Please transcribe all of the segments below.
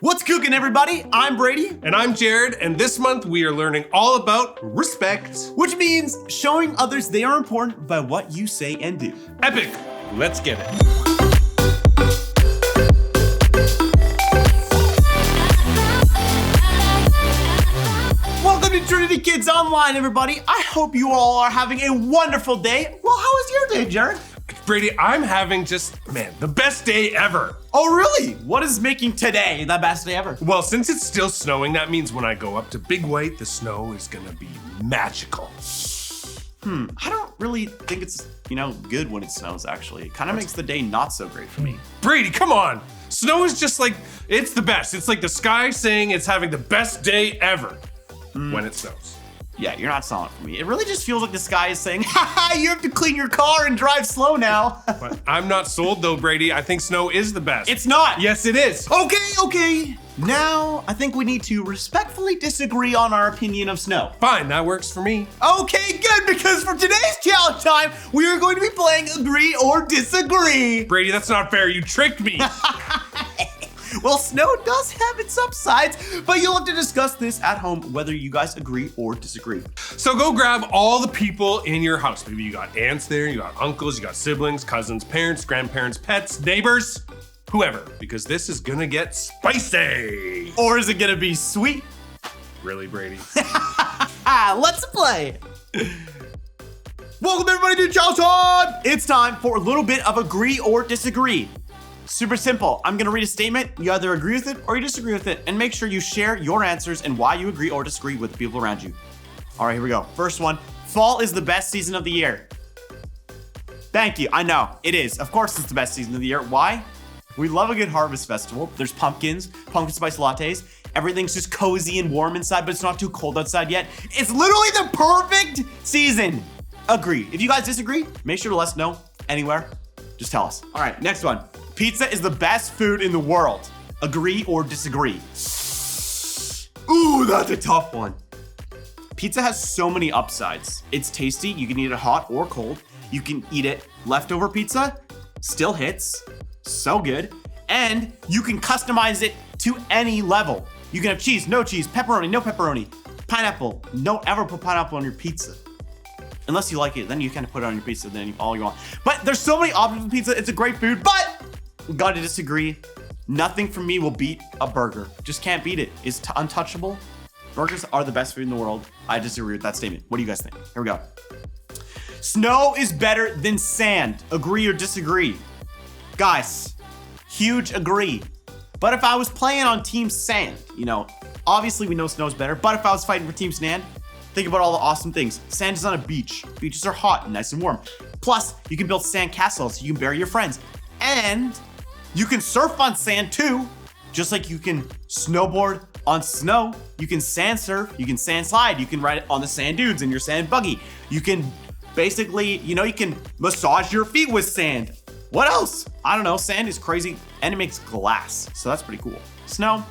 What's cooking, everybody? I'm Brady. And I'm Jared, and this month we are learning all about respect. Which means showing others they are important by what you say and do. Epic! Let's get it. Welcome to Trinity Kids Online, everybody. I hope you all are having a wonderful day. Well, how was your day, Jared? Brady, I'm having the best day ever. Oh, really? What is making today the best day ever? Well, since it's still snowing, that means when I go up to Big White, the snow is gonna be magical. I don't really think it's, good when it snows, actually. It kind of makes the day not so great for me. Brady, come on. Snow is just it's the best. It's like the sky saying it's having the best day ever when it snows. Yeah, you're not selling it for me. It really just feels like the sky is saying, haha, you have to clean your car and drive slow now. But I'm not sold though, Brady. I think snow is the best. It's not. Yes, it is. Okay. Now, I think we need to respectfully disagree on our opinion of snow. Fine, that works for me. Okay, good, because for today's challenge time, we are going to be playing Agree or Disagree. Brady, that's not fair. You tricked me. Well, snow does have its upsides, but you'll have to discuss this at home whether you guys agree or disagree. So go grab all the people in your house. Maybe you got aunts there, you got uncles, you got siblings, cousins, parents, grandparents, pets, neighbors, whoever, because this is gonna get spicy. Or is it gonna be sweet? Really, Brady? Let's play. Welcome everybody to Challenge Time. It's time for a little bit of Agree or Disagree. Super simple. I'm gonna read a statement. You either agree with it or you disagree with it, and make sure you share your answers and why you agree or disagree with the people around you. All right, here we go. First one, fall is the best season of the year. Thank you, I know, it is. Of course it's the best season of the year. Why? We love a good harvest festival. There's pumpkins, pumpkin spice lattes. Everything's just cozy and warm inside, but it's not too cold outside yet. It's literally the perfect season. Agree. If you guys disagree, make sure to let us know anywhere. Just tell us. All right, next one. Pizza is the best food in the world. Agree or disagree? Ooh, that's a tough one. Pizza has so many upsides. It's tasty. You can eat it hot or cold. You can eat it leftover pizza. Still hits. So good. And you can customize it to any level. You can have cheese, no cheese, pepperoni, no pepperoni, pineapple. Don't ever put pineapple on your pizza. Unless you like it, then you kind of put it on your pizza, then all you want. But there's so many options with pizza. It's a great food, but gotta disagree. Nothing for me will beat a burger. Just can't beat it. It's untouchable. Burgers are the best food in the world. I disagree with that statement. What do you guys think? Here we go. Snow is better than sand. Agree or disagree? Guys, huge agree. But if I was playing on Team Sand, obviously we know snow's better, but if I was fighting for Team Sand, think about all the awesome things. Sand is on a beach. Beaches are hot and nice and warm. Plus, you can build sand castles so you can bury your friends. And you can surf on sand too, just like you can snowboard on snow. You can sand surf, you can sand slide, you can ride on the sand dunes in your sand buggy. You can basically, you can massage your feet with sand. What else? I don't know, sand is crazy and it makes glass, so that's pretty cool. Snow,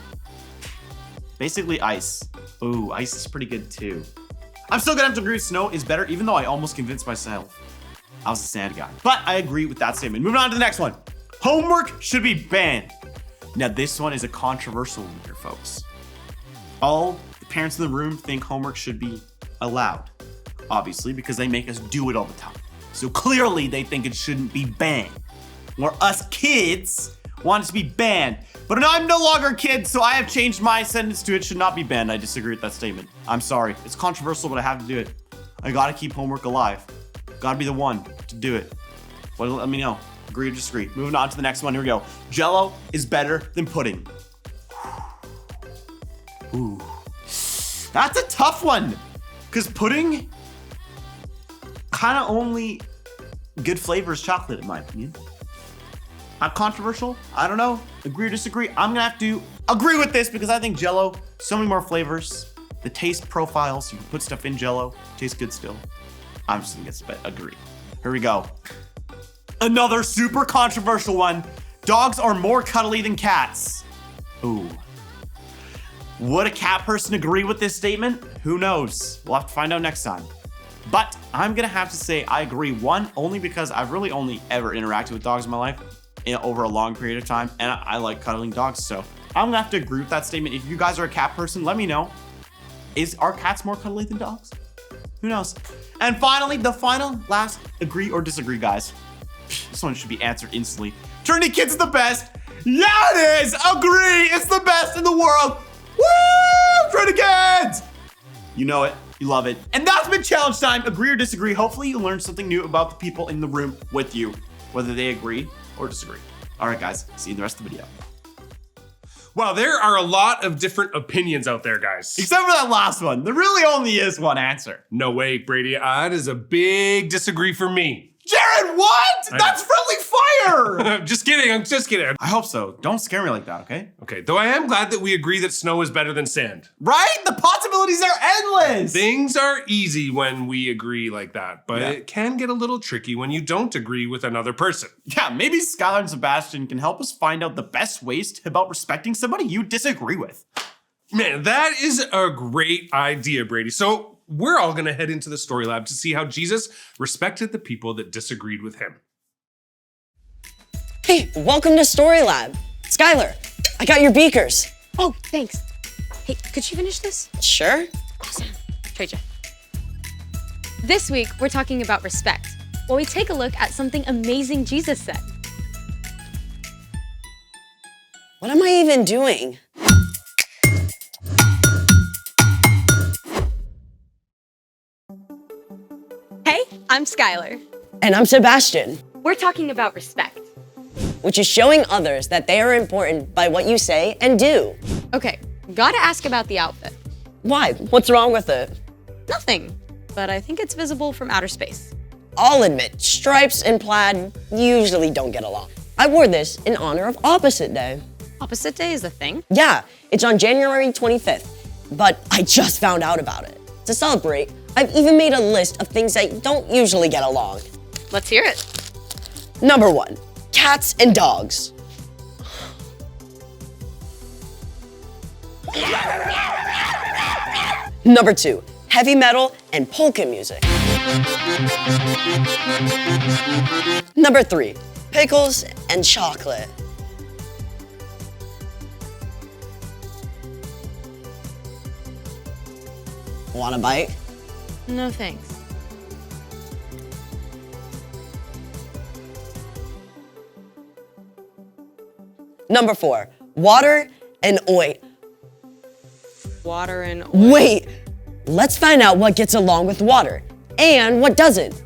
basically ice. Ooh, ice is pretty good too. I'm still gonna have to agree snow is better, even though I almost convinced myself I was a sand guy. But I agree with that statement. Moving on to the next one. Homework should be banned. Now this one is a controversial one here, folks. All the parents in the room think homework should be allowed, obviously, because they make us do it all the time. So clearly they think it shouldn't be banned. Where us kids want it to be banned. But I'm no longer a kid, so I have changed my sentence to it should not be banned. I disagree with that statement. I'm sorry. It's controversial, but I have to do it. I gotta keep homework alive. Gotta be the one to do it. Well, let me know. Agree or disagree. Moving on to the next one. Here we go. Jell-O is better than pudding. Ooh. That's a tough one. Because pudding kind of only good flavor is chocolate, in my opinion. Not controversial. I don't know. Agree or disagree. I'm gonna have to agree with this because I think Jell-O, so many more flavors. The taste profiles, you can put stuff in Jell-O, tastes good still. I'm just gonna guess, agree. Here we go. Another super controversial one. Dogs are more cuddly than cats. Ooh. Would a cat person agree with this statement? Who knows? We'll have to find out next time. But I'm gonna have to say I agree. One, only because I've really only ever interacted with dogs in my life over a long period of time, and I like cuddling dogs, so I'm gonna have to agree with that statement. If you guys are a cat person, let me know. Are cats more cuddly than dogs? Who knows? And finally, the last agree or disagree, guys. This one should be answered instantly. Trinity Kids is the best. Yeah, it is. Agree. It's the best in the world. Woo! Trinity Kids. You know it. You love it. And that's been challenge time. Agree or disagree. Hopefully you learned something new about the people in the room with you, whether they agree or disagree. All right, guys. See you in the rest of the video. Wow, there are a lot of different opinions out there, guys. Except for that last one. There really only is one answer. No way, Brady. That is a big disagree for me. Jared, what? That's friendly fire. Just kidding. I'm just kidding. I hope so. Don't scare me like that, okay? Okay, though I am glad that we agree that snow is better than sand. Right? The possibilities are endless. Things are easy when we agree like that, but Yeah. it can get a little tricky when you don't agree with another person. Yeah, maybe Skylar and Sebastian can help us find out the best ways about respecting somebody you disagree with. Man, that is a great idea, Brady. So we're all gonna head into the story lab to see how Jesus respected the people that disagreed with him. Hey, welcome to Story Lab. Skylar, I got your beakers. Oh, thanks. Hey, could you finish this? Sure. Awesome. Traja. This week, we're talking about respect, while we take a look at something amazing Jesus said. What am I even doing? Hey, I'm Skylar. And I'm Sebastian, We're talking about respect. which is showing others that they are important by what you say and do. Okay, gotta ask about the outfit. Why? What's wrong with it? Nothing, but I think it's visible from outer space. I'll admit, stripes and plaid usually don't get along. I wore this in honor of Opposite Day. Opposite Day is a thing? Yeah, it's on January 25th, but I just found out about it. To celebrate, I've even made a list of things that don't usually get along. Let's hear it. Number 1, cats and dogs. Number 2, heavy metal and polka music. Number 3, pickles and chocolate. Want a bite? No thanks. Number 4, water and oil. Water and oil. Wait, let's find out what gets along with water and what doesn't.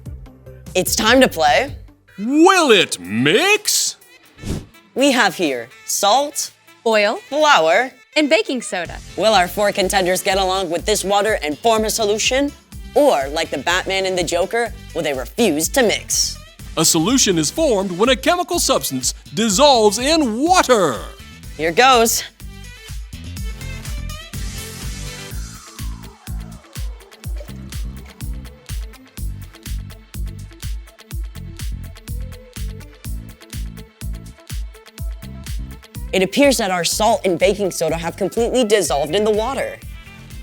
It's time to play. Will it mix? We have here salt, Oil flour. and baking soda. Will our 4 contenders get along with this water and form a solution? Or, like the Batman and the Joker, will they refuse to mix? A solution is formed when a chemical substance dissolves in water. Here goes. It appears that our salt and baking soda have completely dissolved in the water.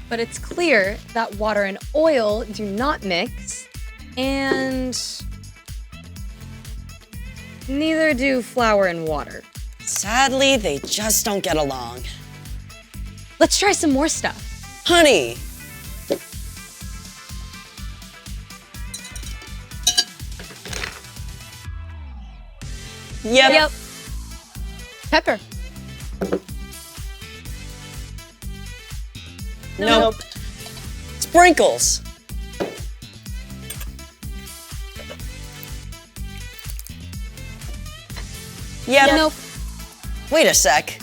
But it's clear that water and oil do not mix, and neither do flour and water. Sadly, they just don't get along. Let's try some more stuff. Honey, Yep. Pepper. Nope. Sprinkles. Yep. Nope. Wait a sec.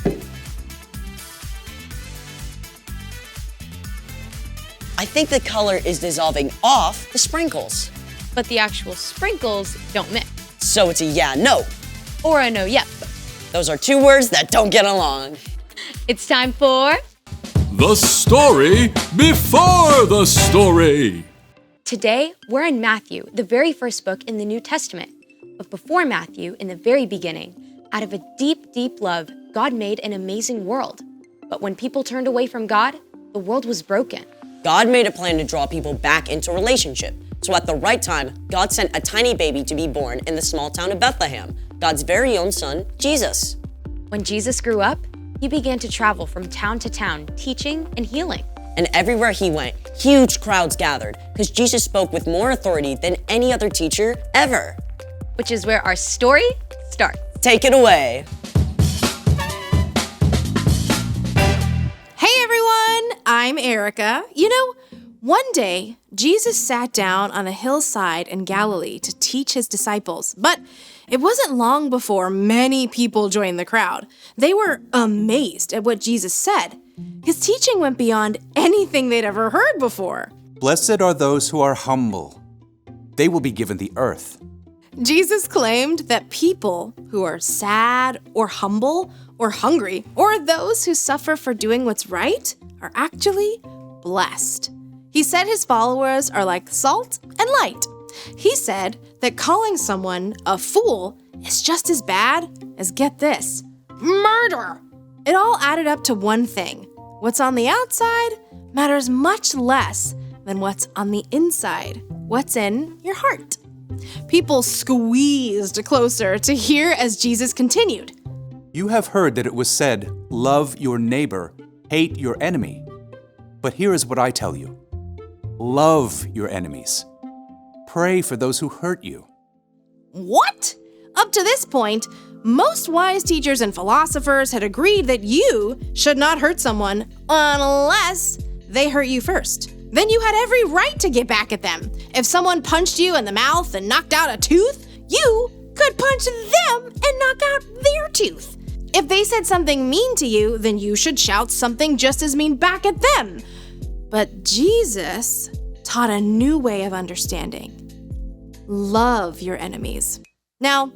I think the color is dissolving off the sprinkles. But the actual sprinkles don't mix. So it's a yeah, no. Or a no, yep. Those are 2 words that don't get along. It's time for The story before the story. Today, we're in Matthew, the very first book in the New Testament. But before Matthew, in the very beginning, out of a deep, deep love, God made an amazing world. But when people turned away from God, the world was broken. God made a plan to draw people back into relationship. So at the right time, God sent a tiny baby to be born in the small town of Bethlehem, God's very own son, Jesus. When Jesus grew up, he began to travel from town to town, teaching and healing. And everywhere he went, huge crowds gathered because Jesus spoke with more authority than any other teacher ever. Which is where our story starts. Take it away. Hey everyone, I'm Erica. You know, one day, Jesus sat down on a hillside in Galilee to teach his disciples, but it wasn't long before many people joined the crowd. They were amazed at what Jesus said. His teaching went beyond anything they'd ever heard before. Blessed are those who are humble. They will be given the earth. Jesus claimed that people who are sad or humble or hungry or those who suffer for doing what's right are actually blessed. He said his followers are like salt and light. He said that calling someone a fool is just as bad as, get this, murder. It all added up to one thing. What's on the outside matters much less than what's on the inside, what's in your heart. People squeezed closer to hear as Jesus continued. You have heard that it was said, love your neighbor, hate your enemy. But here is what I tell you. Love your enemies. Pray for those who hurt you. What? Up to this point, most wise teachers and philosophers had agreed that you should not hurt someone unless they hurt you first. Then you had every right to get back at them. If someone punched you in the mouth and knocked out a tooth, you could punch them and knock out their tooth. If they said something mean to you, then you should shout something just as mean back at them. But Jesus taught a new way of understanding. Love your enemies. Now,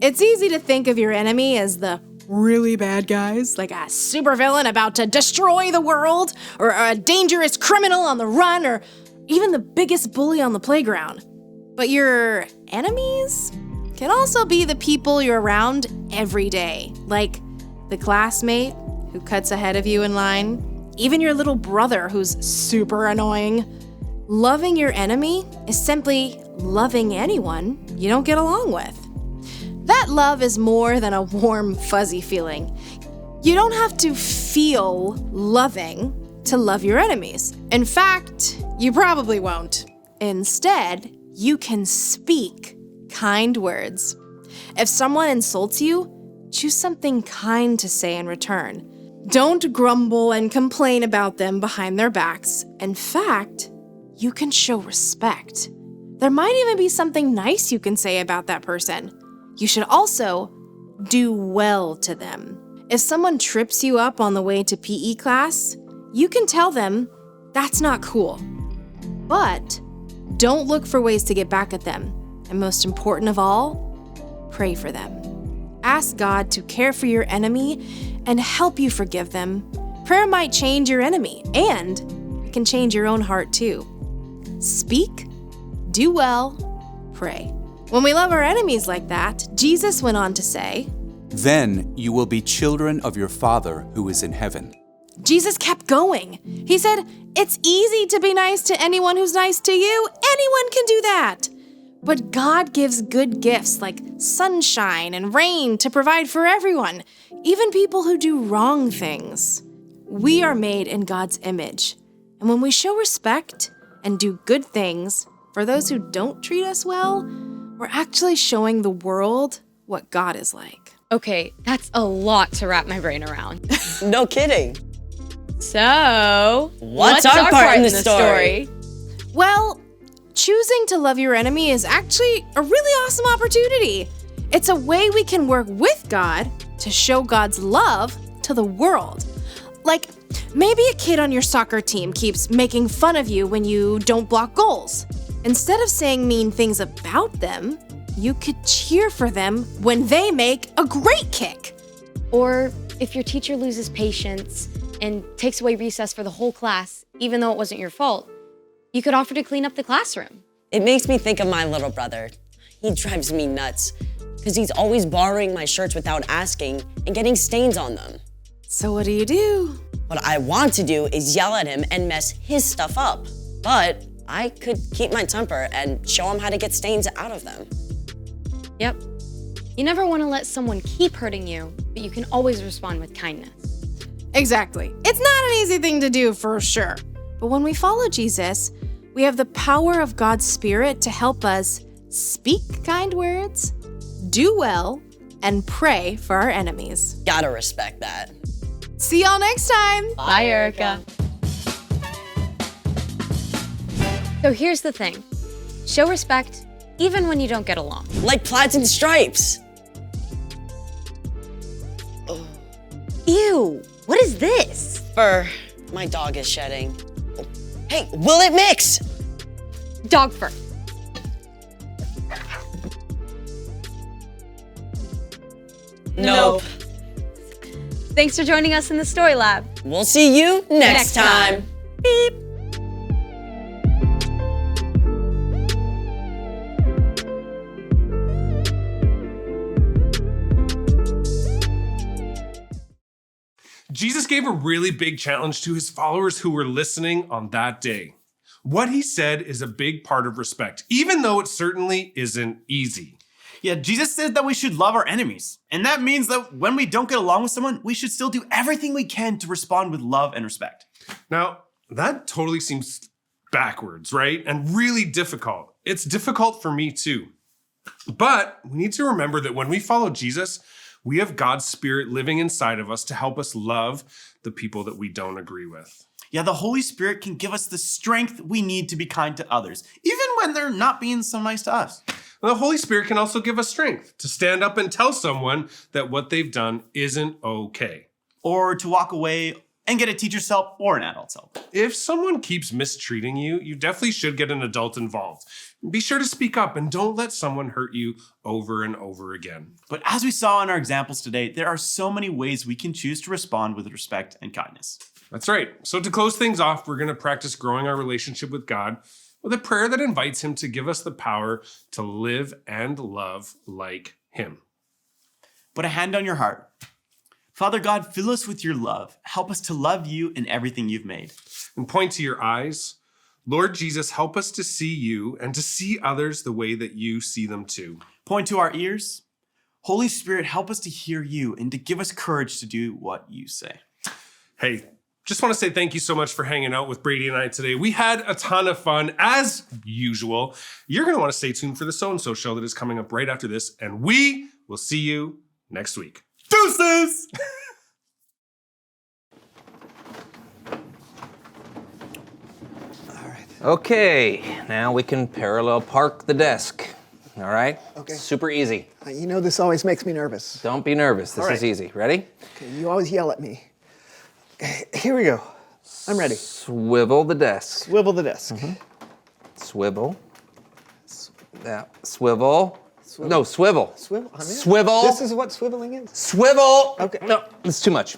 it's easy to think of your enemy as the really bad guys, like a supervillain about to destroy the world, or a dangerous criminal on the run, or even the biggest bully on the playground. But your enemies can also be the people you're around every day, like the classmate who cuts ahead of you in line, even your little brother who's super annoying. Loving your enemy is simply loving anyone you don't get along with. That love is more than a warm, fuzzy feeling. You don't have to feel loving to love your enemies. In fact, you probably won't. Instead, you can speak kind words. If someone insults you, choose something kind to say in return. Don't grumble and complain about them behind their backs. In fact, you can show respect. There might even be something nice you can say about that person. You should also do well to them. If someone trips you up on the way to PE class, you can tell them that's not cool. But don't look for ways to get back at them. And most important of all, pray for them. Ask God to care for your enemy and help you forgive them. Prayer might change your enemy, and it can change your own heart too. Speak, do well, pray. When we love our enemies like that, Jesus went on to say, Then you will be children of your Father who is in heaven. Jesus kept going. He said, it's easy to be nice to anyone who's nice to you. Anyone can do that. But God gives good gifts like sunshine and rain to provide for everyone, even people who do wrong things. We are made in God's image. And when we show respect and do good things for those who don't treat us well, we're actually showing the world what God is like. Okay, that's a lot to wrap my brain around. No kidding. So, What's our part in the story? Well, choosing to love your enemy is actually a really awesome opportunity. It's a way we can work with God to show God's love to the world. Like, maybe a kid on your soccer team keeps making fun of you when you don't block goals. Instead of saying mean things about them, you could cheer for them when they make a great kick. Or if your teacher loses patience and takes away recess for the whole class, even though it wasn't your fault, you could offer to clean up the classroom. It makes me think of my little brother. He drives me nuts because he's always borrowing my shirts without asking and getting stains on them. So what do? What I want to do is yell at him and mess his stuff up. But I could keep my temper and show him how to get stains out of them. Yep. You never want to let someone keep hurting you, but you can always respond with kindness. Exactly. It's not an easy thing to do for sure. But when we follow Jesus, we have the power of God's Spirit to help us speak kind words, do well, and pray for our enemies. Gotta respect that. See y'all next time. Bye, Erica. So here's the thing. Show respect even when you don't get along. Like plaids and stripes. Ew, what is this? Fur. My dog is shedding. Oh. Hey, will it mix? Dog fur. Nope. Thanks for joining us in the Story Lab. We'll see you next Next time. time. Beep. Jesus gave a really big challenge to his followers who were listening on that day. What he said is a big part of respect, even though it certainly isn't easy. Yeah, Jesus said that we should love our enemies. And that means that when we don't get along with someone, we should still do everything we can to respond with love and respect. Now, that totally seems backwards, right? And really difficult. It's difficult for me too. But we need to remember that when we follow Jesus, we have God's Spirit living inside of us to help us love the people that we don't agree with. Yeah, the Holy Spirit can give us the strength we need to be kind to others, even when they're not being so nice to us. And the Holy Spirit can also give us strength to stand up and tell someone that what they've done isn't okay. Or to walk away and get a teacher's help or an adult's help. If someone keeps mistreating you, you definitely should get an adult involved. Be sure to speak up and don't let someone hurt you over and over again. But as we saw in our examples today, there are so many ways we can choose to respond with respect and kindness. That's right. So to close things off, we're going to practice growing our relationship with God with a prayer that invites him to give us the power to live and love like him. Put a hand on your heart. Father God, fill us with your love. Help us to love you in everything you've made. And point to your eyes. Lord Jesus, help us to see you and to see others the way that you see them too. Point to our ears. Holy Spirit, help us to hear you and to give us courage to do what you say. Hey, just want to say thank you so much for hanging out with Brady and I today. We had a ton of fun, as usual. You're going to want to stay tuned for the So-and-So show that is coming up right after this, and we will see you next week. Deuces! Okay, now we can parallel park the desk. All right? Okay. Super easy. You know this always makes me nervous. Don't be nervous. This All right. is easy. Ready? Okay, you always yell at me. Here we go. I'm ready. Swivel the desk. Swivel the desk. Swivel. Yeah. Swivel. Swivel. No, swivel. Swivel. I'm in. Swivel. This is what swiveling is. Swivel. Okay. No, it's too much.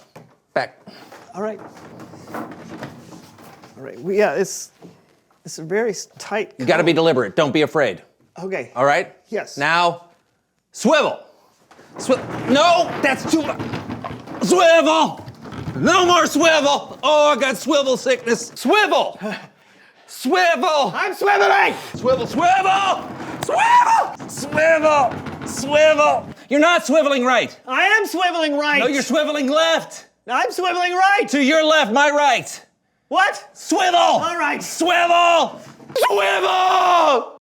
Back. All right. All right. Yeah, it's a very tight. You got to be deliberate. Don't be afraid. Okay. All right? Yes. Now, swivel. No, that's too much. Swivel. No more swivel. Oh, I got swivel sickness. Swivel. Swivel. I'm swiveling. Swivel, swivel. Swivel. Swivel. Swivel. You're not swiveling right. I am swiveling right. No, you're swiveling left. I'm swiveling right. To your left, my right. What? Swivel. All right. Swivel. Swivel.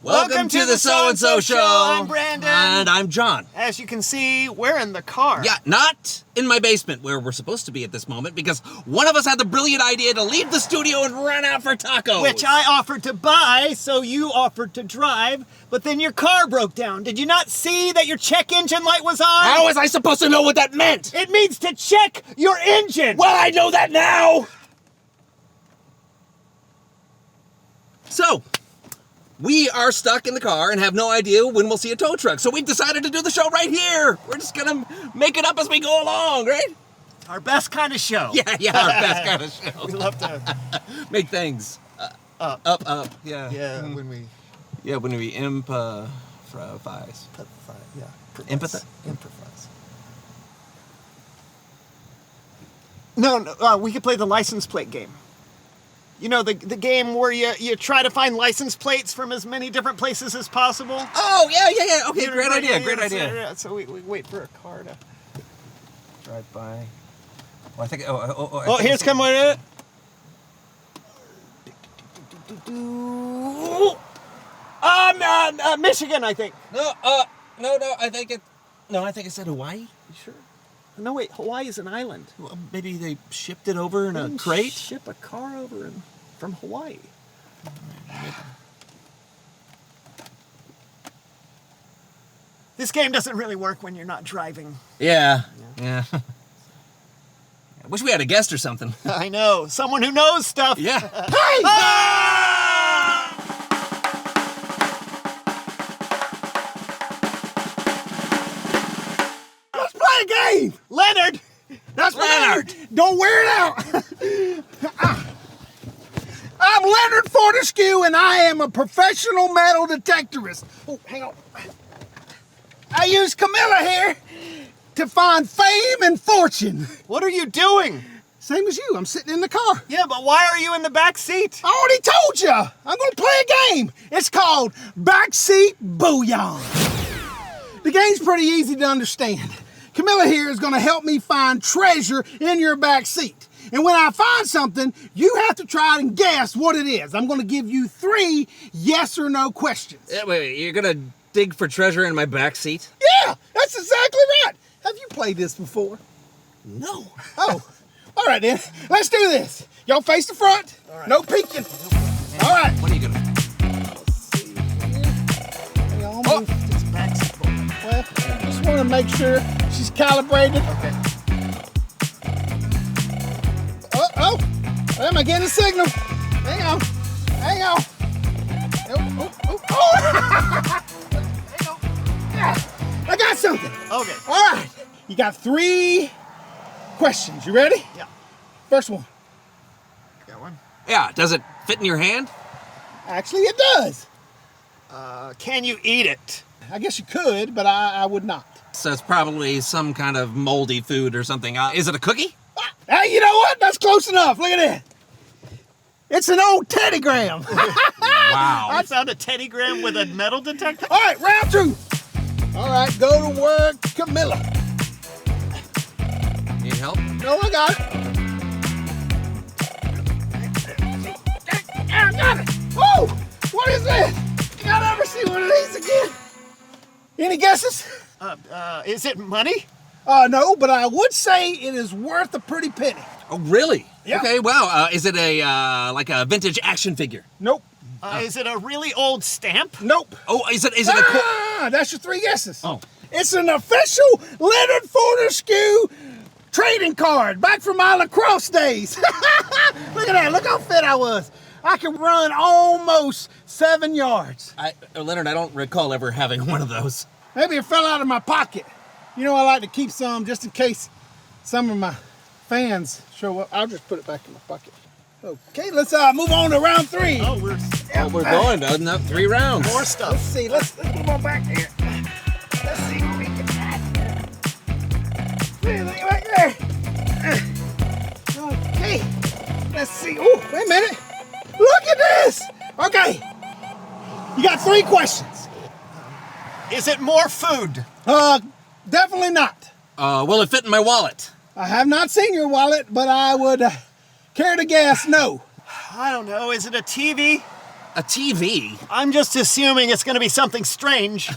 Welcome to the So-and-So Show. I'm Brandon. And I'm John. As you can see, we're in the car. Yeah, not in my basement where we're supposed to be at this moment because one of us had the brilliant idea to leave the studio and run out for tacos. Which I offered to buy, so you offered to drive, but then your car broke down. Did you not see that your check engine light was on? How was I supposed to know what that meant? It means to check your engine. Well, I know that now. So, we are stuck in the car and have no idea when we'll see a tow truck. So we decided to do the show right here. We're just gonna make it up as we go along, right? Our best kind of show. Yeah, our best kind of show. We love to Make things up, yeah. when we Yeah, when we improvise. yeah. Improvise. No, we could play the license plate game. You know, the game where you try to find license plates from as many different places as possible. Oh, yeah. Okay, great idea. Yeah, so we wait for a car to Drive by. Oh, I think. Oh, here's come with it. Michigan, I think. No, I think it. No, I think it said Hawaii. You sure? No, wait. Hawaii is an island. Well, maybe they shipped it over in a crate. Ship a car over from Hawaii. This game doesn't really work when you're not driving. Yeah. I wish we had a guest or something. I know. Someone who knows stuff. Yeah. Hey! Let's play a game! Leonard! That's Leonard! Don't wear it out! I'm Leonard Fortescue, and I am a professional metal detectorist. Oh, hang on. I use Camilla here to find fame and fortune. What are you doing? Same as you. I'm sitting in the car. Yeah, but why are you in the back seat? I already told you. I'm going to play a game. It's called Backseat Booyah. The game's pretty easy to understand. Camilla here is going to help me find treasure in your back seat. And when I find something, you have to try and guess what it is. I'm going to give you 3 yes or no questions. Wait, you're gonna dig for treasure in my back seat? Yeah, that's exactly right. Have you played this before? No. Oh, all right then. Let's do this. Y'all face the front. Right. No peeking. All right. What are you gonna do? Oh. Well, I just want to make sure she's calibrated. Okay. Oh, am I getting a signal? Hang on. Oh. Hang on. Yeah, I got something. Okay. All right. You got 3 questions. You ready? Yeah. First one. Got one. Yeah, does it fit in your hand? Actually, it does. Can you eat it? I guess you could, but I would not. So it's probably some kind of moldy food or something. Is it a cookie? Hey, you know what? That's close enough. Look at that. It's an old teddygram. Wow. I found a teddygram with a metal detector. All right, round 2. All right, go to work, Camilla. Need help? No, I got it. I got it. Oh, what is this? You gotta ever see one of these again? Any guesses? Is it money? No, but I would say it is worth a pretty penny. Oh, really? Yeah. Okay, wow. Is it a like a vintage action figure? Nope. Is it a really old stamp? Nope. Oh, is it a that's your 3 guesses. Oh. It's an official Leonard Fortescue trading card back from my lacrosse days. Look at that. Look how fit I was. I can run almost 7 yards. Leonard, I don't recall ever having one of those. Maybe it fell out of my pocket. You know, I like to keep some just in case some of my fans show up. I'll just put it back in my pocket. Okay, let's move on to round 3. Oh, we're going, doesn't it? 3 rounds. more stuff. Let's see. Let's move on back here. Let's see what we can find. Look back there. Okay. Let's see. Oh, wait a minute. Look at this. Okay. You got 3 questions. Is it more food? Definitely not. Will it fit in my wallet? I have not seen your wallet, but I would care to guess no. I don't know. Is it a TV? A TV? I'm just assuming it's going to be something strange. Ding,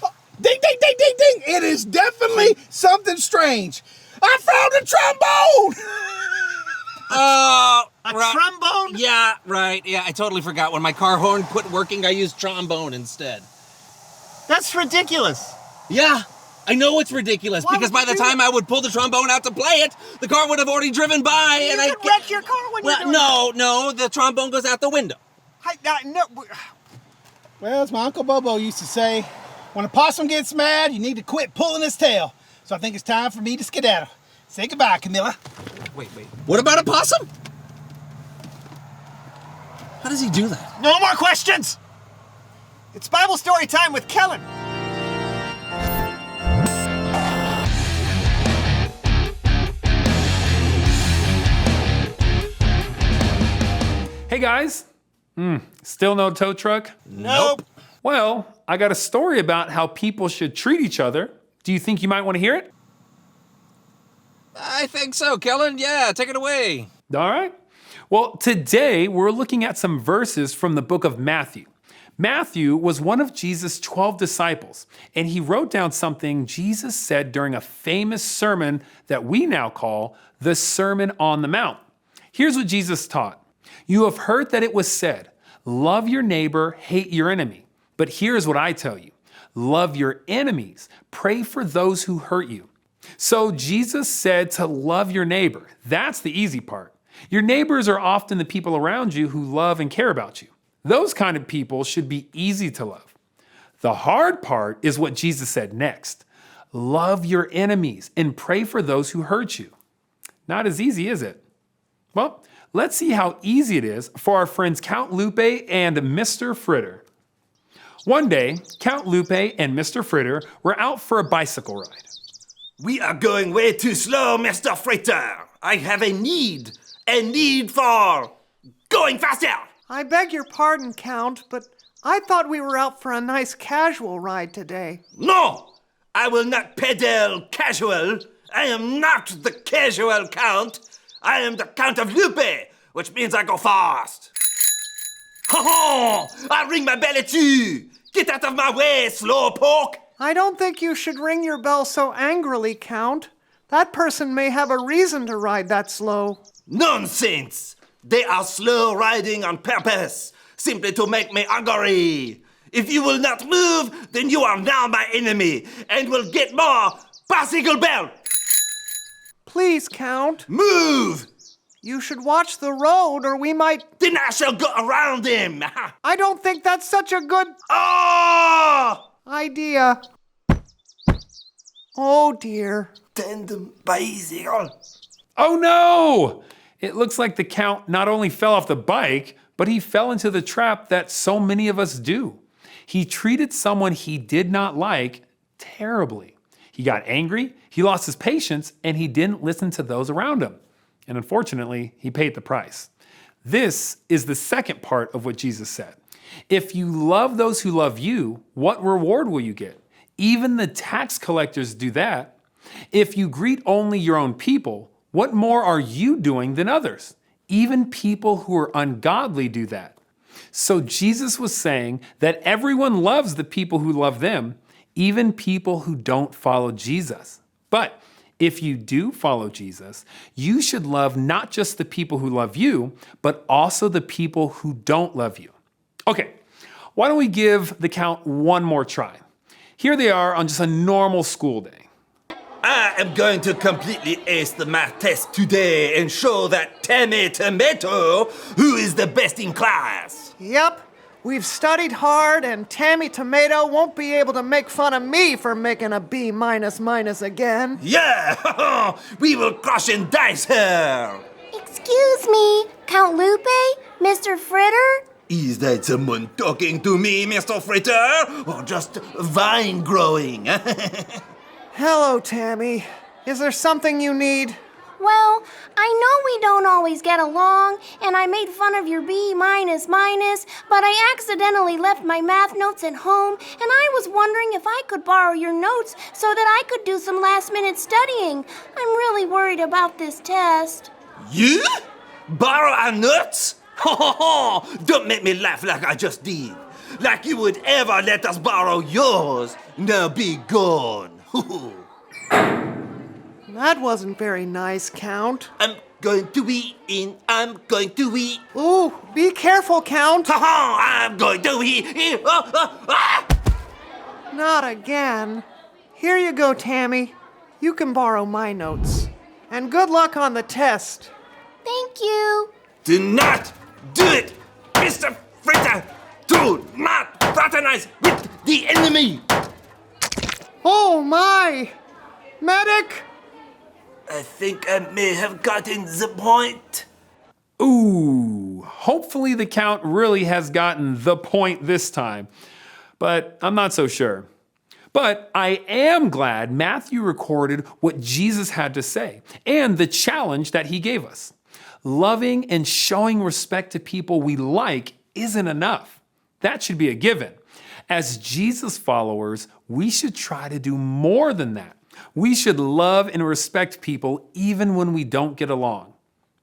ding, ding, ding, ding. It is definitely something strange. I found a trombone. A trombone? Yeah, right. Yeah, I totally forgot. When my car horn quit working, I used trombone instead. That's ridiculous. Yeah, I know it's ridiculous because by the time I would pull the trombone out to play it, the car would have already driven by You and could wreck your car when you're doing no, the trombone goes out the window. No. Well, as my Uncle Bobo used to say, when a possum gets mad, you need to quit pulling his tail. So I think it's time for me to skedaddle. Say goodbye, Camilla. Wait. What about a possum? How does he do that? No more questions. It's Bible story time with Kellen. Hey guys. Still no tow truck? Nope. Well, I got a story about how people should treat each other. Do you think you might want to hear it? I think so, Kellen. Yeah, take it away. All right. Well, today we're looking at some verses from the book of Matthew. Matthew was one of Jesus' 12 disciples, and he wrote down something Jesus said during a famous sermon that we now call the Sermon on the Mount. Here's what Jesus taught. You have heard that it was said, love your neighbor, hate your enemy. But here's what I tell you. Love your enemies. Pray for those who hurt you. So Jesus said to love your neighbor. That's the easy part. Your neighbors are often the people around you who love and care about you. Those kind of people should be easy to love. The hard part is what Jesus said next. Love your enemies and pray for those who hurt you. Not as easy, is it? Well, let's see how easy it is for our friends Count Lupe and Mr. Fritter. One day, Count Lupe and Mr. Fritter were out for a bicycle ride. We are going way too slow, Mr. Fritter. I have a need for going faster. I beg your pardon, Count, but I thought we were out for a nice casual ride today. No, I will not pedal casual. I am not the casual Count. I am the Count of Lupe, which means I go fast. Ho ho! I ring my bell at you. Get out of my way, slowpoke. I don't think you should ring your bell so angrily, Count. That person may have a reason to ride that slow. Nonsense! They are slow riding on purpose, simply to make me angry. If you will not move, then you are now my enemy, and will get more bicycle bell. Please, Count. Move! You should watch the road, or we might... Then I shall go around him. I don't think that's such a good... idea. Oh, dear. Tandem bicycle. Oh no! It looks like the Count not only fell off the bike, but he fell into the trap that so many of us do. He treated someone he did not like terribly. He got angry, he lost his patience, and he didn't listen to those around him. And unfortunately, he paid the price. This is the second part of what Jesus said. If you love those who love you, what reward will you get? Even the tax collectors do that. If you greet only your own people, what more are you doing than others? Even people who are ungodly do that. So Jesus was saying that everyone loves the people who love them, even people who don't follow Jesus. But if you do follow Jesus, you should love not just the people who love you, but also the people who don't love you. Okay, why don't we give the Count one more try? Here they are on just a normal school day. I am going to completely ace the math test today and show that Tammy Tomato who is the best in class. Yep, we've studied hard, and Tammy Tomato won't be able to make fun of me for making a B minus again. Yeah, we will crush and dice her. Excuse me, Count Lupe? Mr. Fritter? Is that someone talking to me, Mr. Fritter? Or just vine growing? Hello, Tammy. Is there something you need? Well, I know we don't always get along, and I made fun of your B minus, but I accidentally left my math notes at home, and I was wondering if I could borrow your notes so that I could do some last-minute studying. I'm really worried about this test. You? Borrow our notes? Don't make me laugh like I just did. Like you would ever let us borrow yours. Now be gone. That wasn't very nice, Count. I'm going to eat in. I'm going to eat. Ooh, be careful, Count. I'm going to eat. Not again. Here you go, Tammy. You can borrow my notes. And good luck on the test. Thank you. Do not do it, Mr. Fritter. Do not fraternize with the enemy. Oh, my. Medic? I think I may have gotten the point. Ooh, hopefully the Count really has gotten the point this time, but I'm not so sure. But I am glad Matthew recorded what Jesus had to say and the challenge that he gave us. Loving and showing respect to people we like isn't enough. That should be a given. As Jesus followers, we should try to do more than that. We should love and respect people even when we don't get along.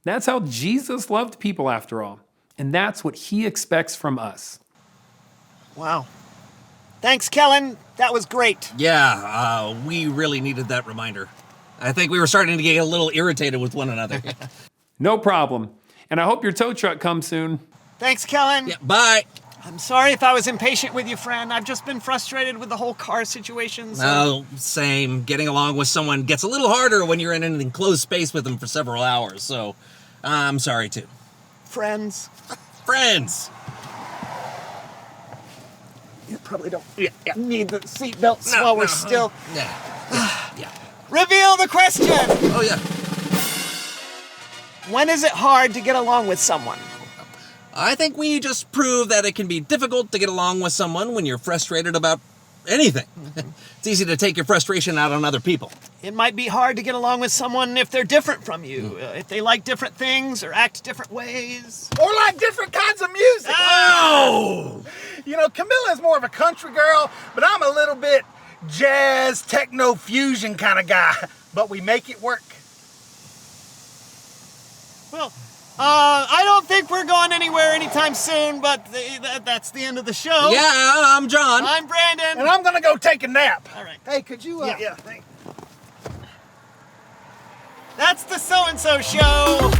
That's how Jesus loved people after all. And that's what he expects from us. Wow. Thanks, Kellen. That was great. Yeah, we really needed that reminder. I think we were starting to get a little irritated with one another. No problem. And I hope your tow truck comes soon. Thanks, Kellen. Yeah, bye. I'm sorry if I was impatient with you, friend. I've just been frustrated with the whole car situation. So. Oh, same. Getting along with someone gets a little harder when you're in an enclosed space with them for several hours, so I'm sorry too. Friends. Friends. You probably don't need the seatbelts while we're still... Yeah. Reveal the question! Oh, yeah. When is it hard to get along with someone? I think we just prove that it can be difficult to get along with someone when you're frustrated about anything. It's easy to take your frustration out on other people. It might be hard to get along with someone if they're different from you, if they like different things or act different ways. Or like different kinds of music. Oh! You know, Camilla's more of a country girl, but I'm a little bit jazz, techno, fusion kind of guy. But we make it work. Well, I don't think we're going anywhere anytime soon, but that's the end of the show. Yeah, I'm John. I'm Brandon. And I'm gonna go take a nap. All right. Hey, could you, That's the So-and-so Show.